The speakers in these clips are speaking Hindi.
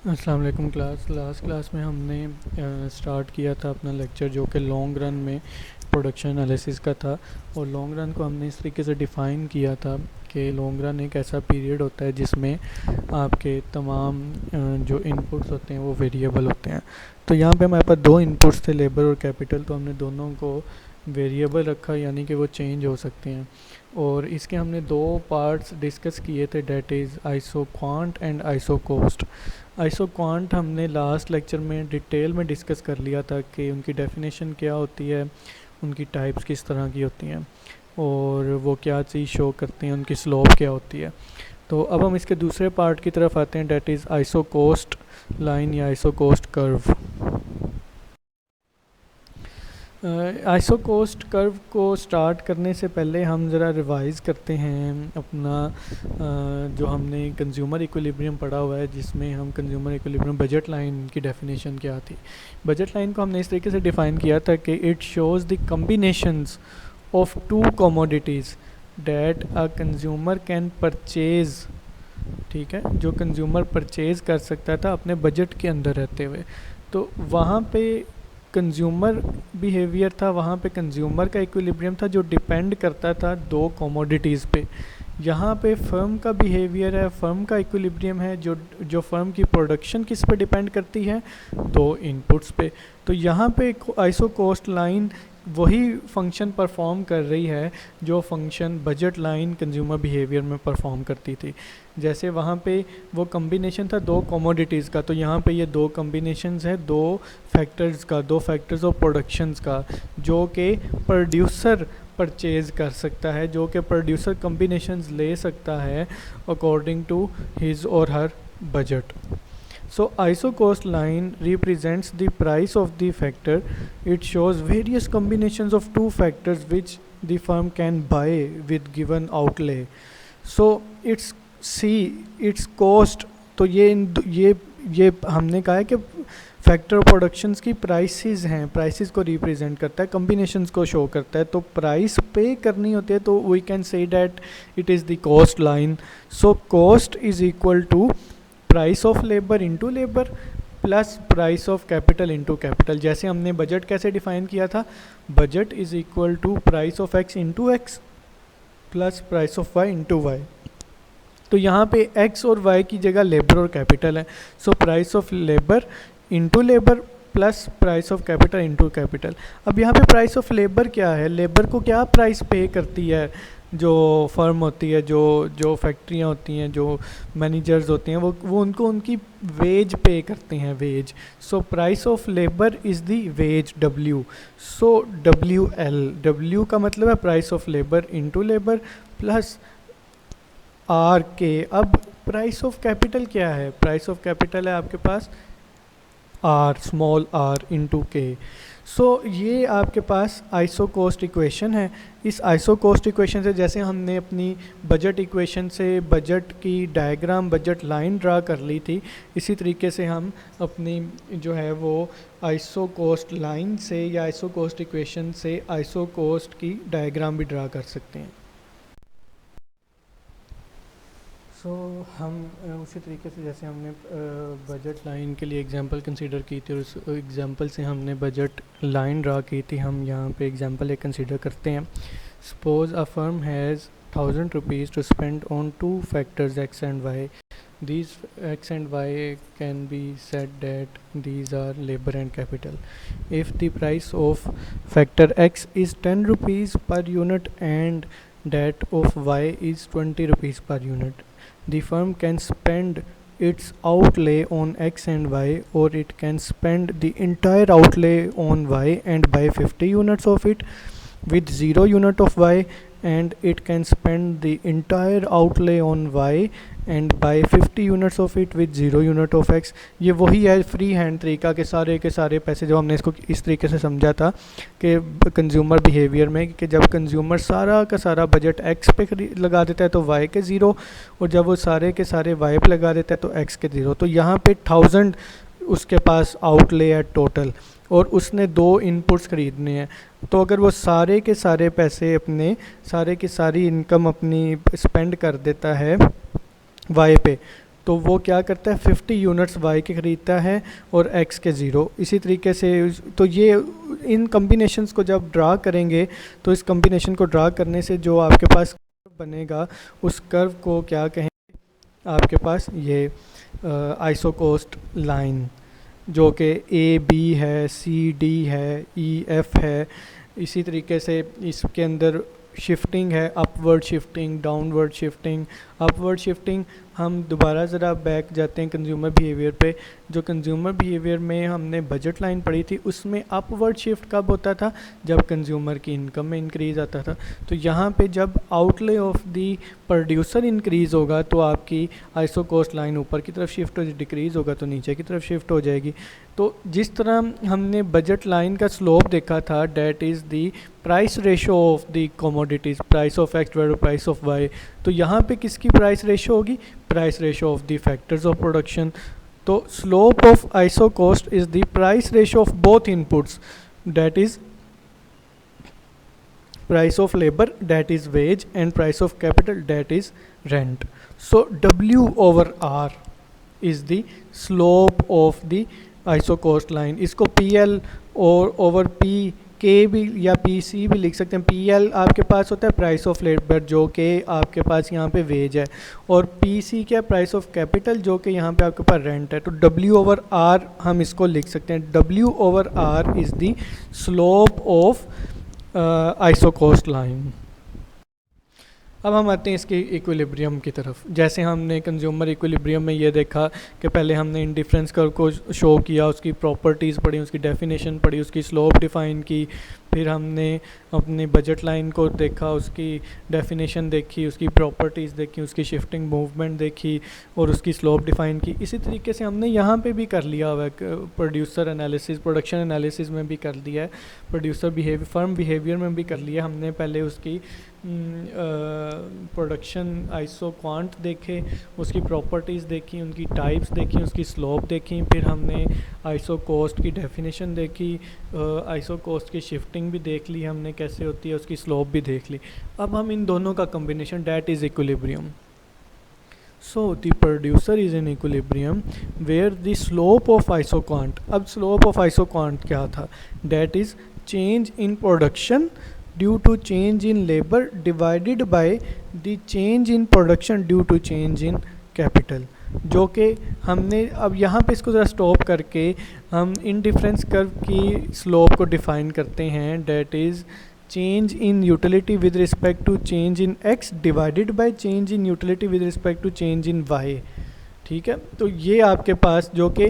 अस्सलाम वालेकुम क्लास। लास्ट क्लास में हमने स्टार्ट किया था अपना लेक्चर जो कि लॉन्ग रन में प्रोडक्शन एनालिसिस का था। और लॉन्ग रन को हमने इस तरीके से डिफ़ाइन किया था कि लॉन्ग रन एक ऐसा पीरियड होता है जिसमें आपके तमाम जो इनपुट्स होते हैं वो वेरिएबल होते हैं। तो यहाँ पे हमारे पास दो इनपुट्स थे, लेबर और कैपिटल, तो हमने दोनों को वेरिएबल रखा, यानी कि वो चेंज हो सकते हैं। और इसके हमने दो पार्ट्स डिस्कस किए थे, that is isoquant and isocost. Isoquant हमने लास्ट लेक्चर में डिटेल में डिस्कस कर लिया था कि उनकी डेफिनेशन क्या होती है, उनकी टाइप्स किस तरह की होती हैं और वो क्या चीज़ शो करते हैं, उनकी स्लोप क्या होती है। तो अब हम इसके दूसरे पार्ट की तरफ आते हैं, that is iso cost line या iso cost curve. Iso cost curve को स्टार्ट करने से पहले हम ज़रा रिवाइज़ करते हैं अपना जो हमने कंज्यूमर इक्विलिब्रियम पढ़ा हुआ है, जिसमें हम कंज्यूमर इक्विलिब्रियम बजट लाइन की डेफिनेशन क्या थी। बजट लाइन को हमने इस तरीके से डिफ़ाइन किया था कि it shows the combinations of two commodities that a consumer can purchase. ठीक है, जो कंज्यूमर परचेज़ कर सकता था अपने बजट के अंदर रहते हुए। तो वहाँ पे कंज्यूमर बिहेवियर था, वहाँ पे कंज्यूमर का इक्विलिब्रियम था जो डिपेंड करता था दो कमोडिटीज़ पे। यहाँ पे फर्म का बिहेवियर है, फर्म का इक्विलिब्रियम है जो फर्म की प्रोडक्शन किस पे डिपेंड करती है, दो इनपुट्स पे। तो यहाँ पे आइसो कोस्ट लाइन वही फंक्शन परफॉर्म कर रही है जो function budget line consumer behaviour में परफॉर्म करती थी। जैसे वहाँ पे वो कम्बिनेशन था दो कमोडिटीज़ का, तो यहाँ पे ये दो कम्बिनेशंस है दो फैक्टर्स का, दो फैक्टर्स ऑफ प्रोडक्शंस का, जो कि प्रोड्यूसर परचेज़ कर सकता है, जो कि प्रोड्यूसर कम्बिनेशंस ले सकता है अकॉर्डिंग टू हिज और हर budget. So ISO cost line represents the price of the factor. It shows various combinations of two factors which the firm can buy with given outlay. So it's its cost. तो ये हमने कहा है कि फैक्टर प्रोडक्शंस की प्राइसेस हैं, प्राइसेस को रिप्रेजेंट करता है, कम्बिनेशंस को शो करता है। तो प्राइस पे करनी होती है तो we can say that it is the cost line. So cost is equal to price of labour into labour plus price of capital into capital. जैसे हमने बजट कैसे डिफाइन किया था, budget is equal to price of X into X plus price of Y into Y. तो यहाँ पे एक्स और वाई की जगह लेबर और कैपिटल है। सो price of labour into labour plus price of capital into capital. अब यहाँ पे प्राइस ऑफ लेबर क्या है, लेबर को क्या प्राइस पे करती है जो फर्म होती है, जो फैक्ट्रियाँ होती हैं, जो मैनेजर्स होते हैं, वो उनको उनकी वेज पे करते हैं, wage. So price of labour is the wage W. So W का मतलब है price of labour into labour plus R K. अब प्राइस ऑफ कैपिटल क्या है, प्राइस ऑफ कैपिटल है आपके पास आर, स्मॉल आर इंटू के। सो ये आपके पास आइसो कोस्ट इक्वेशन है। इस आइसो कोस्ट इक्वेशन से जैसे हमने अपनी बजट इक्वेशन से बजट की डायग्राम, बजट लाइन ड्रा कर ली थी, इसी तरीके से हम अपनी जो है वो आइसो कोस्ट लाइन से या आइसो कोस्ट इक्वेशन से आइसो कोस्ट की डायग्राम भी ड्रा कर सकते हैं। हम उसी तरीके से जैसे हमने बजट लाइन के लिए एग्जांपल कंसीडर की थी और उस एग्जांपल से हमने बजट लाइन ड्रा की थी, हम यहाँ पे एग्जांपल एक कंसीडर करते हैं। Suppose a firm has 1000 rupees to spend on two factors X and Y. These x and y can be said that these are labor and capital. If the price of factor x is 10 rupees per unit and that of y is 20 rupees per unit, the firm can spend its outlay on x and y, or it can spend the entire outlay on y and buy 50 units of it with 0 unit of y, and it can spend the entire outlay on y and buy 50 units of it with 0 unit of x। ये वही है फ्री हैंड तरीका के सारे पैसे जो हमने इसको इस तरीके से समझा था कि कंज्यूमर बिहेवियर में, कि जब कंज्यूमर सारा का सारा बजट x पे लगा देता है तो y के 0, और जब वो सारे के सारे y पे लगा देता है तो x के 0। तो यहाँ पे 1000 उसके पास आउटले है टोटल, और उसने दो इनपुट्स ख़रीदने हैं। तो अगर वो सारे के सारे पैसे अपने सारे की सारी इनकम अपनी स्पेंड कर देता है वाई पे, तो वो क्या करता है 50 यूनिट्स वाई के ख़रीदता है और एक्स के ज़ीरो। इसी तरीके से तो ये इन कम्बिनेशंस को जब ड्रा करेंगे तो इस कम्बिनेशन को ड्रा करने से जो आपके पास कर्व बनेगा उस कर्व को क्या कहेंगे, आपके पास ये आइसोकोस्ट लाइन, जो कि ए बी है, सी डी है, ई एफ है। इसी तरीके से इसके अंदर शिफ्टिंग है, upward shifting, downward shifting. Upward shifting हम दोबारा ज़रा बैक जाते हैं कंज्यूमर बिहेवियर पे। जो कंज्यूमर बिहेवियर में हमने बजट लाइन पढ़ी थी उसमें अपवर्ड शिफ्ट कब होता था, जब कंज्यूमर की इनकम में इंक्रीज़ आता था। तो यहाँ पे जब outlay of the producer increase होगा तो आपकी आइसो कॉस्ट लाइन ऊपर की तरफ शिफ्ट हो, डिक्रीज़ होगा तो नीचे की तरफ शिफ्ट हो जाएगी। तो जिस तरह हमने बजट लाइन का स्लोप देखा था, that is the price ratio of the commodities, price of X divided price of Y. तो यहाँ पे किसकी प्राइस रेशो होगी, price ratio of the factors of production. तो slope of iso cost is the price ratio of both inputs, that is price of labor, that is wage, and price of capital, that is rent. So W over R is the slope of the iso cost line. इसको PL और over PK भी या PC भी लिख सकते हैं। PL आपके पास होता है प्राइस ऑफ लेबर, जो कि आपके पास यहाँ पे वेज है, और PC क्या प्राइस ऑफ कैपिटल, जो कि यहाँ पे आपके पास रेंट है। तो W over R हम इसको लिख सकते हैं, W over R is the slope of iso cost line. अब हम आते हैं इसके इक्विलिब्रियम की तरफ। जैसे हमने कंज्यूमर इक्विलिब्रियम में ये देखा कि पहले हमने इंडिफरेंस कर्व को शो किया, उसकी प्रॉपर्टीज़ पढ़ी, उसकी डेफिनेशन पढ़ी, उसकी स्लोप डिफ़ाइन की, फिर हमने अपनी बजट लाइन को देखा, उसकी डेफिनेशन देखी, उसकी प्रॉपर्टीज़ देखी, उसकी शिफ्टिंग मूवमेंट देखी और उसकी स्लोप डिफ़ाइन की। इसी तरीके से हमने यहाँ पे भी कर लिया हुआ है, प्रोड्यूसर एनालिसिस, प्रोडक्शन एनालिसिस में भी कर लिया है, प्रोड्यूसर बिहेवियर, फर्म बिहेवियर में भी कर लिया। हमने पहले उसकी प्रोडक्शन आइसो क्वांट देखे, उसकी प्रॉपर्टीज़ देखी, उनकी टाइप्स देखी, उसकी स्लोप देखी, फिर हमने आइसो कॉस्ट की डेफिनेशन देखी, आइसो कॉस्ट की शिफ्टिंग भी देख ली हमने कैसे होती है, उसकी स्लोप भी देख ली। अब हम इन दोनों का combination, that is equilibrium. So the producer is in equilibrium where the slope of isoquant. अब स्लोप ऑफ आइसो क्वांट क्या था, that is change in production due to change in labor divided by the change in production due to change in capital। जो कि हमने अब यहाँ पे इसको ज़रा स्टॉप करके हम इन डिफरेंस कर्व की स्लोप को डिफ़ाइन करते हैं, that is change in utility with respect to change in X divided by change in utility with respect to change in Y. ठीक है, तो ये आपके पास जो कि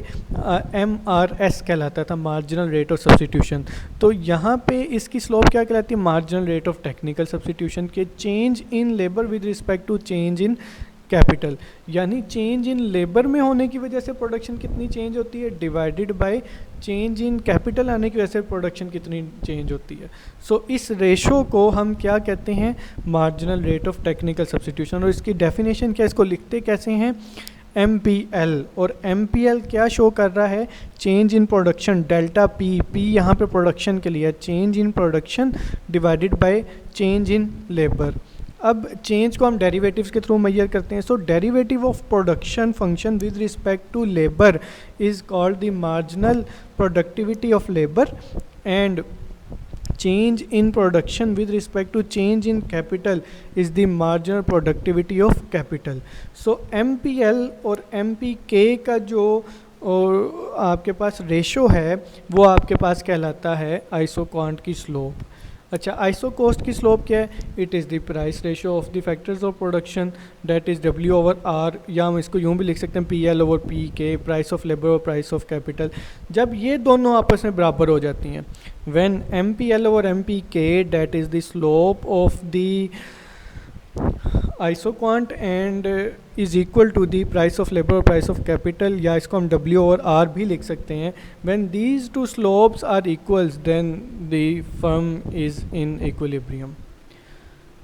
MRS कहलाता था, मार्जिनल रेट ऑफ सब्स्टिट्यूशन। तो यहाँ पे इसकी स्लोप क्या कहलाती है, marginal rate of technical substitution के change in labour with respect to change in capital. यानी चेंज इन लेबर में होने की वजह से प्रोडक्शन कितनी चेंज होती है, divided by change in capital आने की वजह से प्रोडक्शन कितनी चेंज होती है। सो इस रेशो को हम क्या कहते हैं, marginal rate of technical substitution. और इसकी डेफिनेशन क्या, इसको लिखते कैसे हैं, MPL। और MPL क्या शो कर रहा है, change in production, delta P यहाँ पे प्रोडक्शन के लिए, change in production divided by change in labour. अब चेंज को हम डेरिवेटिव्स के थ्रू मेजर करते हैं। So derivative of production function with respect to labour is called the marginal productivity of labour, and change in production with respect to change in capital is the marginal productivity of capital। So MPL और MPK का जो और आपके पास रेशो है वो आपके पास कहलाता है आइसो क्वांट की स्लोप। अच्छा, आइसो कॉस्ट की स्लोप क्या है, it is the price ratio of the factors of production, that is W over R, या हम इसको यूँ भी लिख सकते हैं PL over PK, price of labour और प्राइस ऑफ कैपिटल। जब ये दोनों आपस में बराबर हो जाती हैं, when MPL over MPK that is the slope of the isoquant and is equal to the price of labour और प्राइस ऑफ कैपिटल, या इसको हम W ओवर R भी लिख सकते हैं। When these two slopes are equals then the firm is in equilibrium.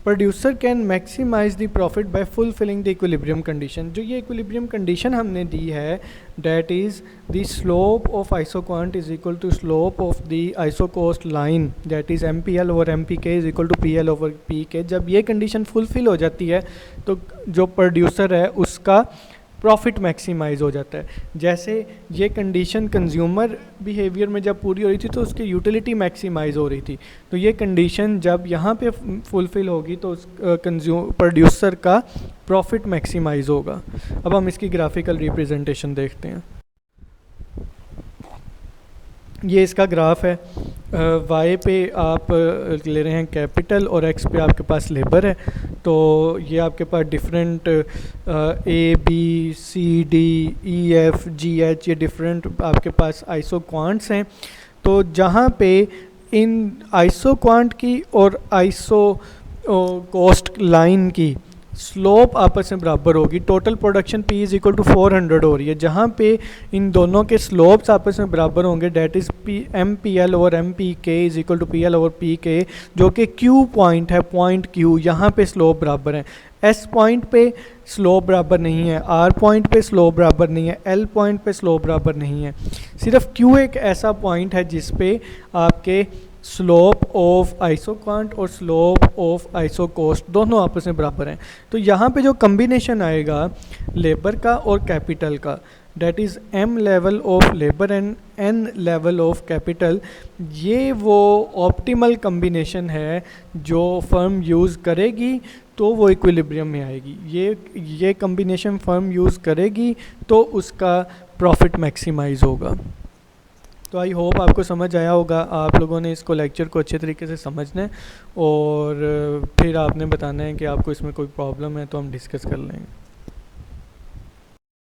Producer can maximise the profit by fulfilling the equilibrium condition. जो ये इक्विलिब्रियम कंडीशन हमने दी है, that is the slope of isoquant is equal to slope of the isocost line, that is MPL over MPK is equal to PL over PK। जब ये कंडीशन फुलफिल हो जाती है तो जो प्रोड्यूसर है उसका प्रॉफिट मैक्सिमाइज हो जाता है। जैसे ये कंडीशन कंज्यूमर बिहेवियर में जब पूरी हो रही थी तो उसकी यूटिलिटी मैक्सिमाइज हो रही थी, तो ये कंडीशन जब यहाँ पे फुलफ़िल होगी तो उस प्रोड्यूसर का प्रॉफिट मैक्सिमाइज होगा। अब हम इसकी ग्राफिकल रिप्रेजेंटेशन देखते हैं। ये इसका ग्राफ है। वाई पे आप ले रहे हैं कैपिटल और एक्स पे आपके पास लेबर है। तो ये आपके पास different A B C D E F G H ये डिफरेंट आपके पास आइसो क्वांट्स हैं। तो जहाँ पे इन आइसो क्वांट की और आइसो कॉस्ट लाइन की स्लोप आपस में बराबर होगी, total production P is equal to 400 हो रही है, जहाँ पे इन दोनों के स्लोप्स आपस में बराबर होंगे, that is M P L over M P K is equal to P L over P K, जो कि Q पॉइंट है, पॉइंट Q, यहाँ पे स्लोप बराबर है। S पॉइंट पे स्लोप बराबर नहीं है, R पॉइंट पे स्लोप बराबर नहीं है, L पॉइंट पे स्लोप बराबर नहीं है। सिर्फ Q एक ऐसा पॉइंट है जिस पे आपके स्लोप ऑफ आइसोक्वांट और स्लोप ऑफ आइसोकोस्ट दोनों आपस में बराबर हैं। तो यहाँ पे जो कम्बिनेशन आएगा लेबर का और कैपिटल का, that is m level of labour and n level of capital, ये वो ऑप्टिमल कम्बिनेशन है जो फर्म यूज़ करेगी तो वो इक्विलिब्रियम में आएगी। ये कम्बिनेशन फर्म यूज़ करेगी तो उसका प्रॉफिट मैक्सिमाइज होगा। तो आई होप आपको समझ आया होगा। आप लोगों ने इसको लेक्चर को अच्छे तरीके से समझना है और फिर आपने बताना है कि आपको इसमें कोई प्रॉब्लम है तो हम डिस्कस कर लेंगे।